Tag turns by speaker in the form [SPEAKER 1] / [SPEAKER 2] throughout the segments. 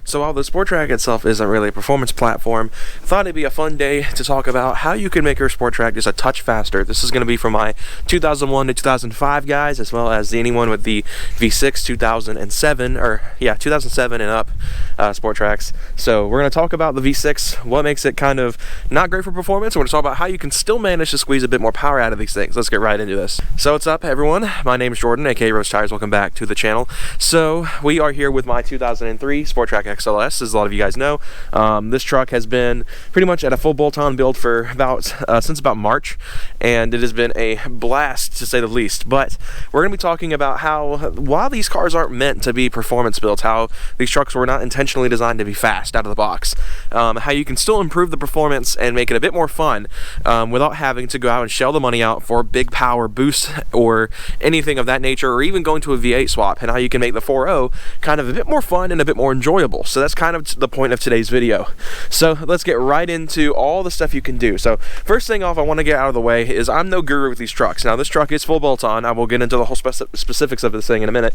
[SPEAKER 1] So while the Sport Trac itself isn't really a performance platform, I thought it'd be a fun day to talk about how you can make your Sport Trac just a touch faster. This is going to be for my 2001 to 2005 guys, as well as anyone with the V6 2007, or yeah, 2007 and up Sport Tracs. So we're going to talk about the V6, what makes it kind of not great for performance. We're going to talk about how you can still manage to squeeze a bit more power out of these things. Let's get right into this. So what's up, everyone? My name is Jordan, aka Rose Tires. Welcome back to the channel. So we are here with my 2003 Sport Trac XLS, as a lot of you guys know. This truck has been pretty much at a full bolt-on build for about since about March, and it has been a blast to say the least. But we're going to be talking about how, while these cars aren't meant to be performance builds, how these trucks were not intentionally designed to be fast out of the box, how you can still improve the performance and make it a bit more fun without having to go out and shell the money out for big power boosts or anything of that nature, or even going to a V8 swap, and how you can make the 4.0 kind of a bit more fun and a bit more enjoyable. So that's kind of the point of today's video. So let's get right into all the stuff you can do. So first thing off I want to get out of the way is I'm no guru with these trucks. Now this truck is full bolt-on. I will get into the whole specifics of this thing in a minute.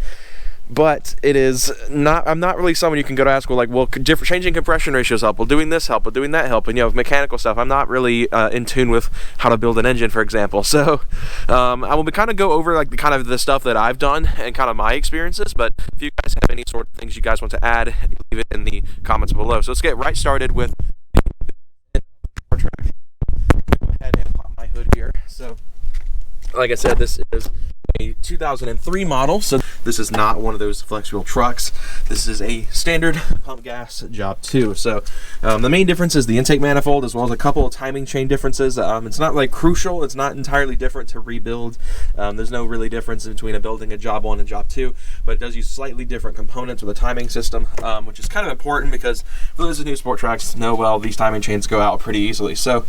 [SPEAKER 1] But it is not, I'm not really someone you can go to ask, well, like, well, changing compression ratios help, well, doing this help, well, doing that help, and, you know, mechanical stuff. I'm not really in tune with how to build an engine, for example. So I will kind of go over, like, the stuff that I've done and kind of my experiences. But if you guys have any sort of things you guys want to add, leave it in the comments below. So let's get right started with the Trac. Go ahead and pop my hood here. So, like I said, this is a 2003 model, so this is not one of those flex wheel trucks. This is a standard pump gas job 2. So the main difference is the intake manifold, as well as a couple of timing chain differences. It's not like crucial, it's not entirely different to rebuild. There's no really difference between building a job 1 and job 2, but it does use slightly different components with a timing system, which is kind of important because for those new Sport Tracs know, well, these timing chains go out pretty easily. So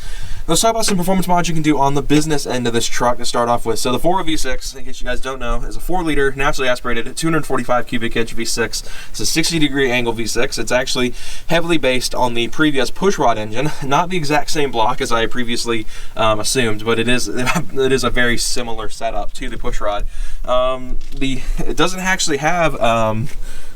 [SPEAKER 1] let's talk about some performance mods you can do on the business end of this truck to start off with. So the 4.0 V6, in case you guys don't know, is a 4-liter naturally aspirated 245 cubic inch V6. It's a 60-degree angle V6. It's actually heavily based on the previous pushrod engine, not the exact same block as I previously assumed, but it is a very similar setup to the pushrod. It doesn't actually have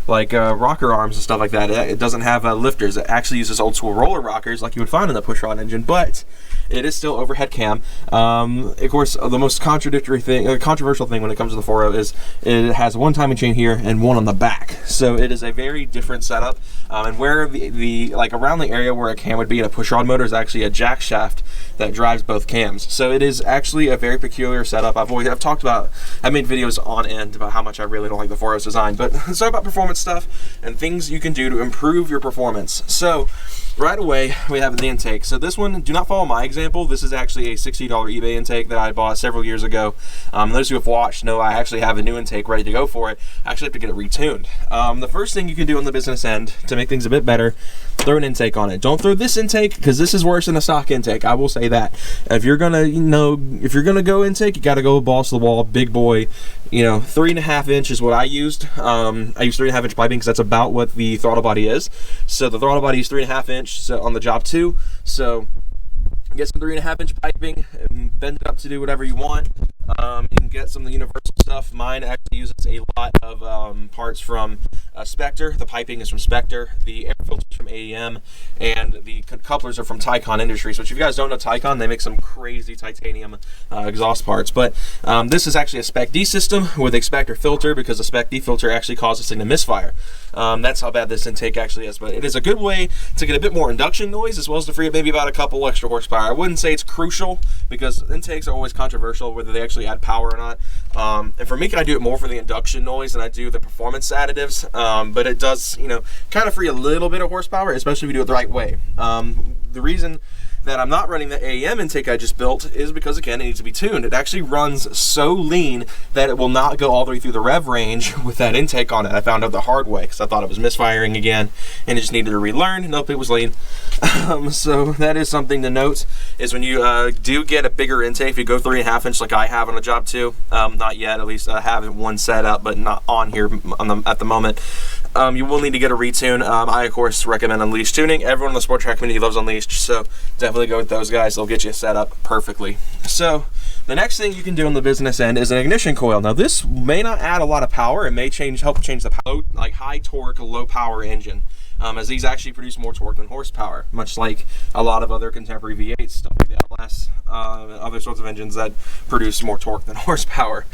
[SPEAKER 1] rocker arms and stuff like that. It doesn't have lifters. It actually uses old school roller rockers like you would find in the pushrod engine, but it is still overhead cam. Of course, the most controversial thing when it comes to the 4.0 is it has one timing chain here and one on the back. So it is a very different setup. And where like around the area where a cam would be in a pushrod motor is actually a jack shaft that drives both cams. So it is actually a very peculiar setup. I've made videos on end about how much I really don't like the 4.0's design. But let's talk about performance stuff and things you can do to improve your performance. So right away, we have the intake. So this one, do not follow my example. This is actually a $60 eBay intake that I bought several years ago. Those who have watched know I actually have a new intake ready to go for it. I actually have to get it retuned. The first thing you can do on the business end to make things a bit better, throw an intake on it. Don't throw this intake, because this is worse than a stock intake. I will say that. If you're gonna, if you're gonna go intake, you gotta go balls to the wall, big boy. 3.5 inch is what I used. I used 3.5 inch piping because that's about what the throttle body is. So the throttle body is 3.5 inch so on the job 2. So get some 3.5 inch piping and bend it up to do whatever you want. You can get some of the universal stuff. Mine actually uses a lot of parts from Spectre. The piping is from Spectre. The air filters from AEM, and the couplers are from Tycon Industries, which if you guys don't know Tycon, they make some crazy titanium exhaust parts. But this is actually a Spec D system with a Spectre filter, because the Spec D filter actually causes this thing to misfire. That's how bad this intake actually is. But it is a good way to get a bit more induction noise, as well as to free up maybe about a couple extra horsepower. I wouldn't say it's crucial, because intakes are always controversial whether they actually add power or not. And for me, I do it more for the induction noise than I do the performance additives. But it does, kind of free a little bit of horsepower, especially if you do it the right way. The reason that I'm not running the AEM intake I just built is because, again, it needs to be tuned. It actually runs so lean that it will not go all the way through the rev range with that intake on it. I found out the hard way because I thought it was misfiring again and it just needed to relearn. Nope, it was lean. So that is something to note, is when you do get a bigger intake, if you go 3.5 inch like I have on a job 2, not yet, at least I have one set up, but not on here at the moment. You will need to get a retune. I, of course, recommend Unleashed tuning. Everyone in the Sport Trac community loves Unleashed, so definitely go with those guys. They'll get you set up perfectly. So the next thing you can do on the business end is an ignition coil. Now this may not add a lot of power. It may help change the power, like high torque, low power engine. as these actually produce more torque than horsepower, much like a lot of other contemporary V8s, stuff like the LS, other sorts of engines that produce more torque than horsepower.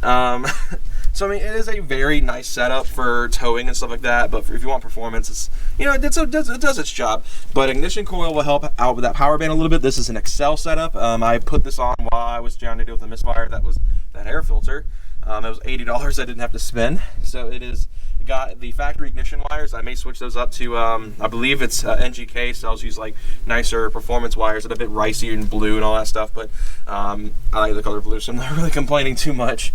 [SPEAKER 1] So I mean, it is a very nice setup for towing and stuff like that, but if you want performance, it's, you know, it does its job. But ignition coil will help out with that power band a little bit. This is an Excel setup. I put this on while I was trying to deal with a misfire that was that air filter. It was $80 I didn't have to spend. So it got the factory ignition wires. I may switch those up to, I believe it's NGK sells these like nicer performance wires that are a bit ricey and blue and all that stuff, but I like the color blue, so I'm not really complaining too much.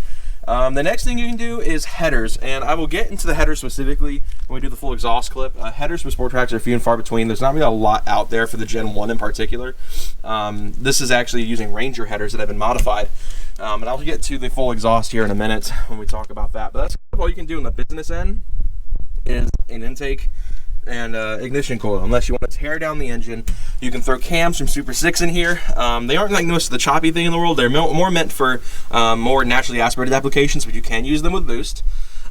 [SPEAKER 1] The next thing you can do is headers, and I will get into the headers specifically when we do the full exhaust clip. Headers for sport tracks are few and far between. There's not really a lot out there for the Gen 1 in particular. This is actually using Ranger headers that have been modified. And I'll get to the full exhaust here in a minute when we talk about that. But that's all you can do on the business end is an intake and ignition coil. Unless you want to tear down the engine, you can throw cams from Super 6 in here. They aren't like most of the choppy thing in the world. They're more meant for more naturally aspirated applications, but you can use them with boost.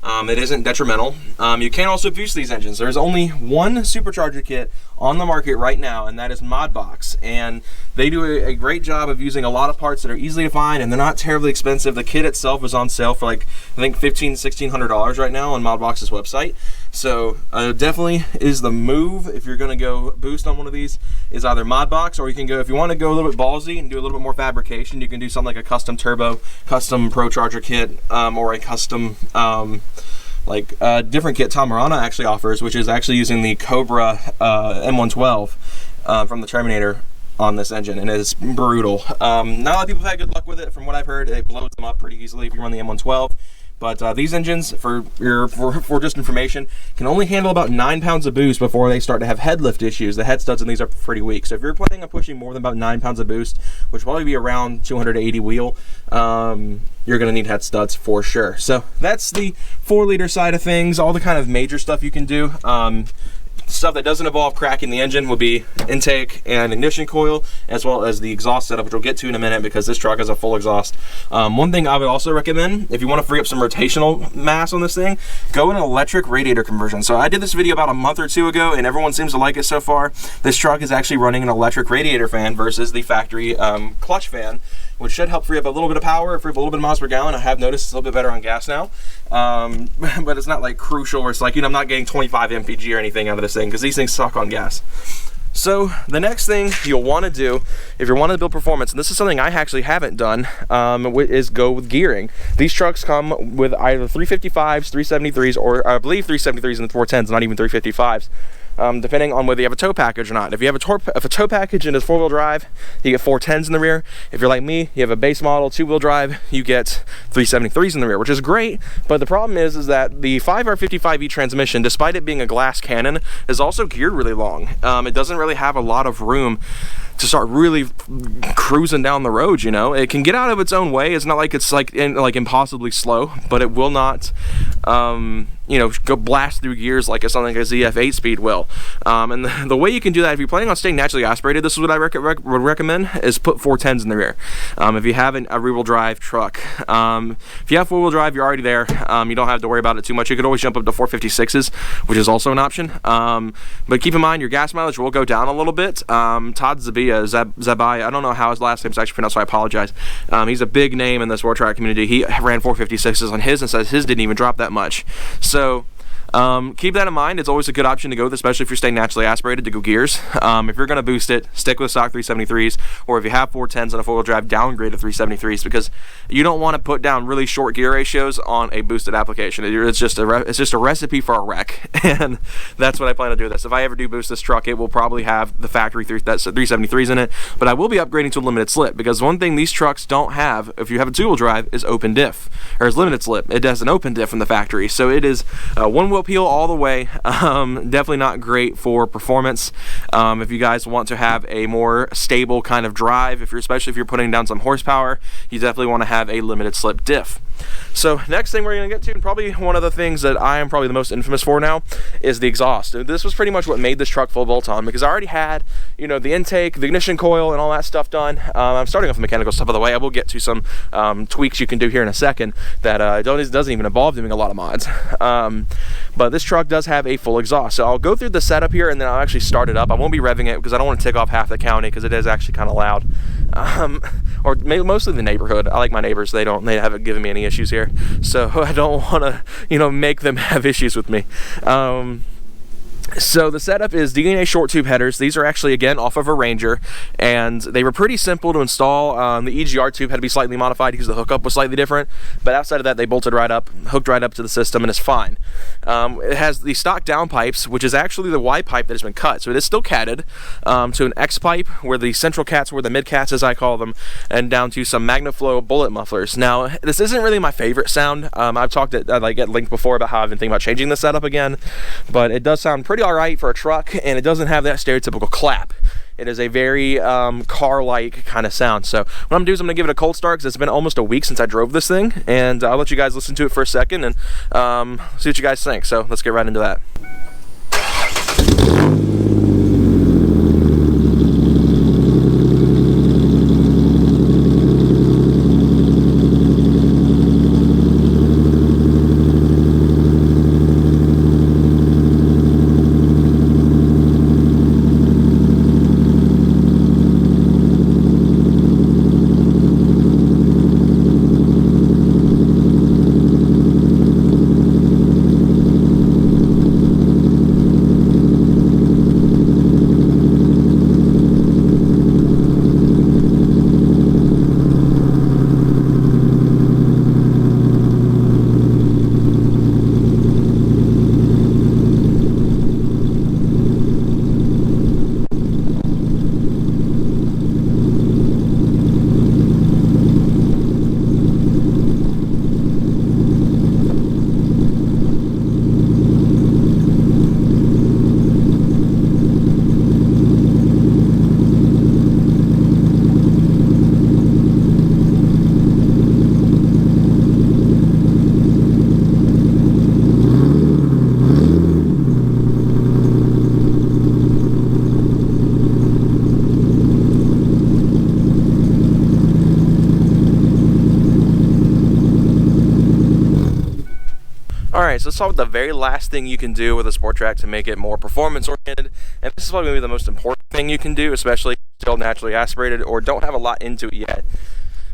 [SPEAKER 1] It isn't detrimental. You can also boost these engines. There's only one supercharger kit on the market right now, and that is Modbox, and they do a great job of using a lot of parts that are easily to find, and they're not terribly expensive. The kit itself is on sale for like, I think $1,500–$1,600 right now on Modbox's website. So definitely is the move if you're going to go boost on one of these, is either Modbox, or you can go, if you want to go a little bit ballsy and do a little bit more fabrication, you can do something like a custom turbo, custom pro charger kit, or a custom different kit Tom Marana actually offers, which is actually using the Cobra M112 from the Terminator on this engine, and it is brutal. Not a lot of people have had good luck with it. From what I've heard, it blows them up pretty easily if you run the M112. But these engines, for just information, can only handle about 9 pounds of boost before they start to have head lift issues. The head studs in these are pretty weak. So if you're planning on pushing more than about 9 pounds of boost, which will probably be around 280 wheel, you're going to need head studs for sure. So that's the 4-liter side of things. All the kind of major stuff you can do. Stuff that doesn't involve cracking the engine would be intake and ignition coil, as well as the exhaust setup, which we'll get to in a minute because this truck has a full exhaust. One thing I would also recommend, if you want to free up some rotational mass on this thing, go an electric radiator conversion. So I did this video about a month or two ago, and everyone seems to like it so far. This truck is actually running an electric radiator fan versus the factory clutch fan, which should help free up a little bit of power, free up a little bit of miles per gallon. I have noticed it's a little bit better on gas now, but it's not like crucial where it's like, you know, I'm not getting 25 mpg or anything out of this thing, because these things suck on gas. So the next thing you'll want to do if you're wanting to build performance, and this is something I actually haven't done, is go with gearing. These trucks come with either 355s, 373s, or I believe 373s and 410s, not even 355s. Depending on whether you have a tow package or not. If you have a tow package and it's 4-wheel drive, you get 410s in the rear. If you're like me, you have a base model 2-wheel drive, you get 373s in the rear, which is great. But the problem is that the 5R55E transmission, despite it being a glass cannon, is also geared really long. It doesn't really have a lot of room to start really cruising down the road, you know. It can get out of its own way. It's not like it's like impossibly slow, but it will not you know, go blast through gears like something like a ZF 8-speed will. And the way you can do that, if you're planning on staying naturally aspirated, this is what I would recommend, is put 410s in the rear. If you have a rear-wheel drive truck. If you have 4-wheel drive, you're already there. You don't have to worry about it too much. You could always jump up to 456s, which is also an option. But keep in mind, your gas mileage will go down a little bit. Todd Zabai, I don't know how his last name's actually pronounced, so I apologize. He's a big name in the sport track community. He ran 456s on his and says his didn't even drop that much. So keep that in mind. It's always a good option to go with, especially if you're staying naturally aspirated, to go gears. If you're going to boost it, stick with stock 373s, or if you have 410s on a 4-wheel drive, downgrade to 373s, because you don't want to put down really short gear ratios on a boosted application. It's just a recipe for a wreck, and that's what I plan to do with this. If I ever do boost this truck, it will probably have the factory 373s in it, but I will be upgrading to a limited slip, because one thing these trucks don't have, if you have a 2-wheel drive, is open diff, or is limited slip. It has an open diff from the factory, so it is one-wheel peel all the way. Definitely not great for performance. If you guys want to have a more stable kind of drive, especially if you're putting down some horsepower, you definitely want to have a limited slip diff. So next thing we're going to get to, and probably one of the things that I am probably the most infamous for now, is the exhaust. This was pretty much what made this truck full bolt on, because I already had, you know, the intake, the ignition coil, and all that stuff done. I'm starting off the mechanical stuff, by the way. I will get to some tweaks you can do here in a second that doesn't even involve doing a lot of mods. But this truck does have a full exhaust. So I'll go through the setup here, and then I'll actually start it up. I won't be revving it because I don't want to tick off half the county, because it is actually kind of loud. Or mostly the neighborhood. I like my neighbors. They haven't given me any issues here, so I don't want to, you know, make them have issues with me. So the setup is DNA short tube headers. These are actually, again, off of a Ranger, and they were pretty simple to install. The EGR tube had to be slightly modified because the hookup was slightly different, but outside of that, they bolted right up, hooked right up to the system, and it's fine. It has the stock down pipes, which is actually the Y pipe that has been cut, so it is still catted, to an X pipe, where the central cats were the mid cats, as I call them, and down to some MagnaFlow bullet mufflers. Now, this isn't really my favorite sound. I've talked at length before about how I've been thinking about changing the setup again, but it does sound pretty alright for a truck, and it doesn't have that stereotypical clap. It is a very car-like kind of sound. So what I'm gonna do is I'm gonna give it a cold start, because it's been almost a week since I drove this thing, and I'll let you guys listen to it for a second and see what you guys think. So let's get right into that. Alright, so let's start with the very last thing you can do with a Sport Trac to make it more performance oriented, and this is probably going to be the most important thing you can do, especially if you're still naturally aspirated or don't have a lot into it yet.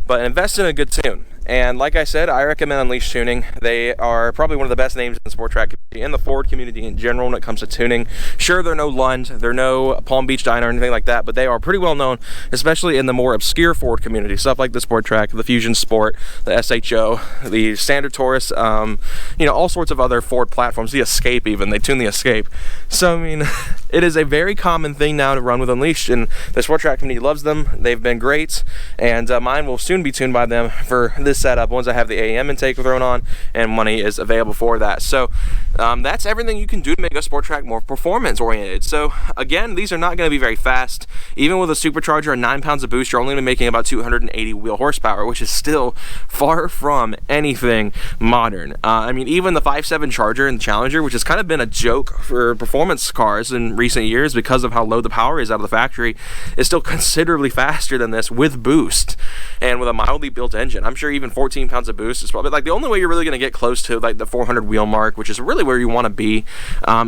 [SPEAKER 1] But invest in a good tune. And like I said, I recommend Unleashed Tuning. They are probably one of the best names in the Sport Trac community and the Ford community in general when it comes to tuning. Sure, they're no Lund, they're no Palm Beach Diner or anything like that, but they are pretty well known, especially in the more obscure Ford community. Stuff like the Sport Trac, the Fusion Sport, the SHO, the Standard Taurus, you know, all sorts of other Ford platforms. The Escape even, they tune the Escape. So, I mean, it is a very common thing now to run with Unleashed, and the Sport Trac community loves them. They've been great, and mine will soon be tuned by them for this setup once I have the AM intake thrown on and money is available for that. So that's everything you can do to make a Sport Trac more performance oriented. So again, these are not going to be very fast. Even with a supercharger and 9 pounds of boost, you're only going to be making about 280 wheel horsepower, which is still far from anything modern. I mean, even the 5.7 Charger and the Challenger, which has kind of been a joke for performance cars in recent years because of how low the power is out of the factory, is still considerably faster than this with boost and with a mildly built engine. I'm sure even 14 pounds of boost is probably like the only way you're really going to get close to like the 400 wheel mark, which is really where you want to be,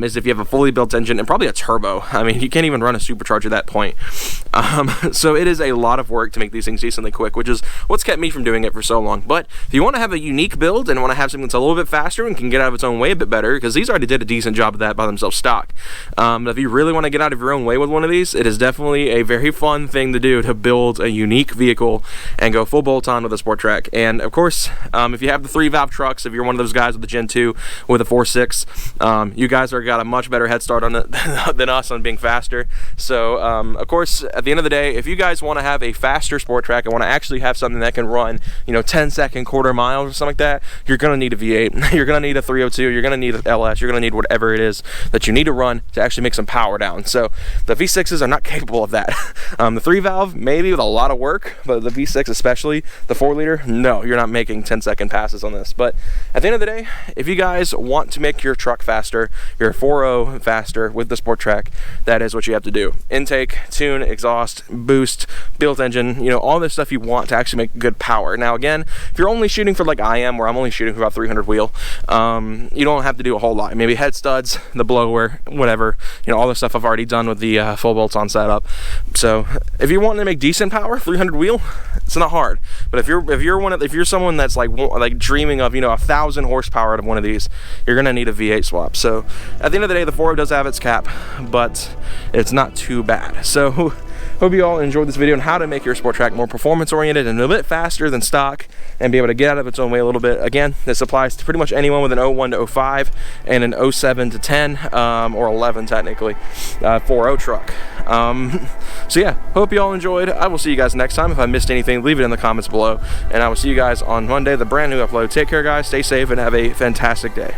[SPEAKER 1] is if you have a fully built engine and probably a turbo. I mean, you can't even run a supercharger at that point. So it is a lot of work to make these things decently quick, which is what's kept me from doing it for so long. But if you want to have a unique build and want to have something that's a little bit faster and can get out of its own way a bit better, because these already did a decent job of that by themselves stock. If you really want to get out of your own way with one of these, it is definitely a very fun thing to do, to build a unique vehicle and go full bolt-on with a Sport Trac. And of course, if you have the 3-valve trucks, if you're one of those guys with the Gen 2 with a 4.6, you guys are got a much better head start on it than us on being faster. So of course, at the end of the day, if you guys want to have a faster Sport Trac and want to actually have something that can run, you know, 10-second quarter miles or something like that, you're going to need a V8. You're going to need a 302. You're going to need an LS. You're going to need whatever it is that you need to run to actually make some decent power down. So the V6s are not capable of that. The 3-valve, maybe with a lot of work, but the V6 especially, the 4-liter, no, you're not making 10-second passes on this. But at the end of the day, if you guys want to make your truck faster, your 4.0 faster with the Sport Trac, that is what you have to do. Intake, tune, exhaust, boost, built engine, you know, all this stuff you want to actually make good power. Now again, if you're only shooting for like I am, where I'm only shooting for about 300 wheel, you don't have to do a whole lot. Maybe head studs, the blower, whatever, you know, all the stuff I've already done with the full bolts on setup. So if you're wanting to make decent power, 300 wheel, it's not hard. But if you're someone that's like dreaming of, you know, 1,000 horsepower out of one of these, you're gonna need a V8 swap. So at the end of the day, the 4.0 does have its cap, but it's not too bad. So hope you all enjoyed this video on how to make your Sport Trac more performance oriented and a bit faster than stock and be able to get out of its own way a little bit. Again, this applies to pretty much anyone with an 01 to 05 and an 07 to 10 or 11 technically 4.0 truck. So yeah, hope you all enjoyed. I will see you guys next time. If I missed anything, leave it in the comments below, and I will see you guys on Monday, the brand new upload. Take care guys, stay safe, and have a fantastic day.